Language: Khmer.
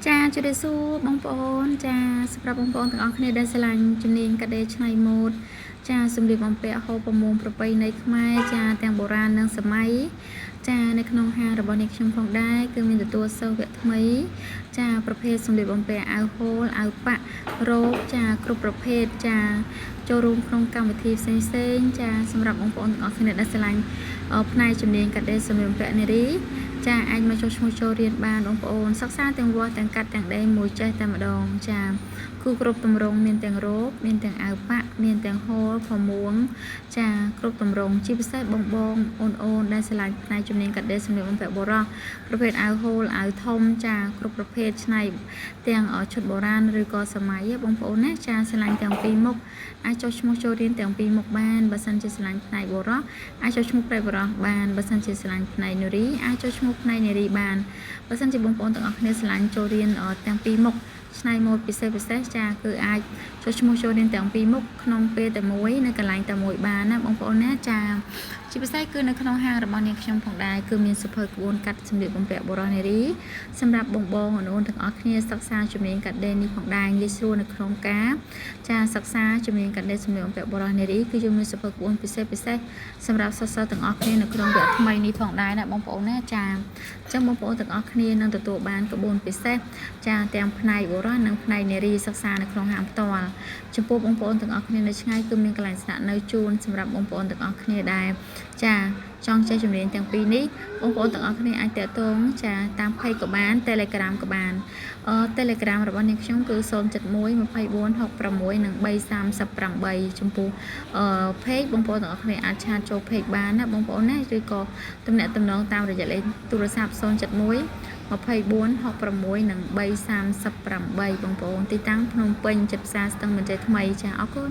ចាជម្រាបសួរបងប្អូនចាសម្រាប់បងប្អូនទាំងអស់គ្នាដែលស្រឡាញ់ជំនាញកាត់ដេរឆ្នៃម៉ូដចាសម្លៀកបំពាក់ហូបប្រមូលប្រពៃណីខ្មែរចាទាំងបុរាណនិងសម័យចានៅក្នុងហាងរបស់នេះខ្ញុំផងដែរគឺមានទទួលសិស្សវគ្គថ្មីចាប្រភេទសម្លៀកបំពាក់អាវហូលអាវប៉ាក់រ៉ូបចាគ្រប់ប្រភេទចាចូលរួមក្នុងកម្មវិធីផ្សេងៗចាសម្រាប់បងប្អូនទាំងអស់គ្នាដែលស្រឡាញ់ផ្នែកជំនាញកាត់ដេរសម្លៀកបំពាក់នារីចាអាចមកចូលឈ្មោះចូលរៀនបានបងប្អូនសិក្សាទាំងវាស់ទាំងកាត់ទាំងដេរមួយចេះតែម្ដងចាគឺគ្រប់ទម្រង់មានទាំងរ៉ូបមានទាំងអាវប៉ាក់មានទាំងហូលផមួងចាគ្រប់ទម្រង់ជាពិសេសបងអូនដែលស្រឡាញ់ផ្នែកជំនាញកាត់ដេរសម្លៀកបំពាក់បុរសប្រភេទអាវហូលអាវធំចាគ្រប់ប្រភេទឆ្នៃទាំងឈុតបុរាណឬក៏សម័យបងប្អូនណាចាស្រឡាញ់ទាំងពីរមុខអាចចូលឈ្មោះចូលរៀនទាំងពីរមុខបានបើសិនជាស្រឡាញ់ផ្នែកបុរសអាចចូលឈ្មោះផ្នែកបុរសបានបើសិនជាស្រឡាញ់ផ្នែកនារីអាចចូលឈ្មោះផ្នែកនារីបានបើសិនជាបងប្អូនទាំងអស់គ្នាស្រឡាញ់ចូលរៀនទាំងពីរមុខឆ្នៃម៉ូដពិសេសចាគឺអាចចូលឈ្មោះចូលរៀនទាំងពីរមុខក្នុងពេលតែមួយនៅកន្លែងតែមួយបានណាបងប្អូនណាចាជាពិសេសគឺនៅក្នុងហាងរបស់នាងខ្ញុំផងដែរគឺមានសភៅក្បួនកាត់សម្លៀកបំពាក់បុរសនារីសម្រាប់បងអូនទាំងអស់គ្នាសិក្សាជំនាញកាត់ដេរនេះផងដែរងាយស្រួលនៅក្នុងការចាសិក្សាជំនាញកាត់ដេរសម្លៀកបំពាក់បុរសនារីគឺយើងមានសភៅក្បួនពិសេសសម្រាប់សិស្សទាំងអស់គ្នានៅក្នុងវគ្គថ្មីនេះផងដែរណាបងប្អូនណាចាអញ្ចឹងបងប្អូនទាំងអស់គ្នានឹងទទួលបានក្បួនពិសេសចាទាំងផ្នែកបុរសនិងផ្នែកនារីសិក្សានៅក្នុងហាងផ្ទាល់ចំពោះបងប្អូនទាំងអស់គ្នានៅឆ្ងាយគឺមានកន្លែងស្នាក់នៅជូនសម្រាប់បងប្អូនទាំងអស់គ្នាដែរចាចង់ចេះជំនាញទាំងពីរនេះបងប្អូនទាំងអស់គ្នាអាចតាក់ទងចាតាម Page ក៏បាន Telegram ក៏បានTelegram របស់នាងខ្ញុំគឺ071 24 66 និង 338ចំពោះPage បងប្អូនទាំងអស់គ្នាអាចឆាតចូល Page បានណាបងប្អូនណាឬក៏ទំនាក់ទំនងតាមរយៈលេខទូរស័ព្ទ071 24 66 និង 338បងប្អូនទីតាំងភ្នំពេញចិត្តផ្សារស្ទឹងមានជ័យថ្មីចាអរគុណ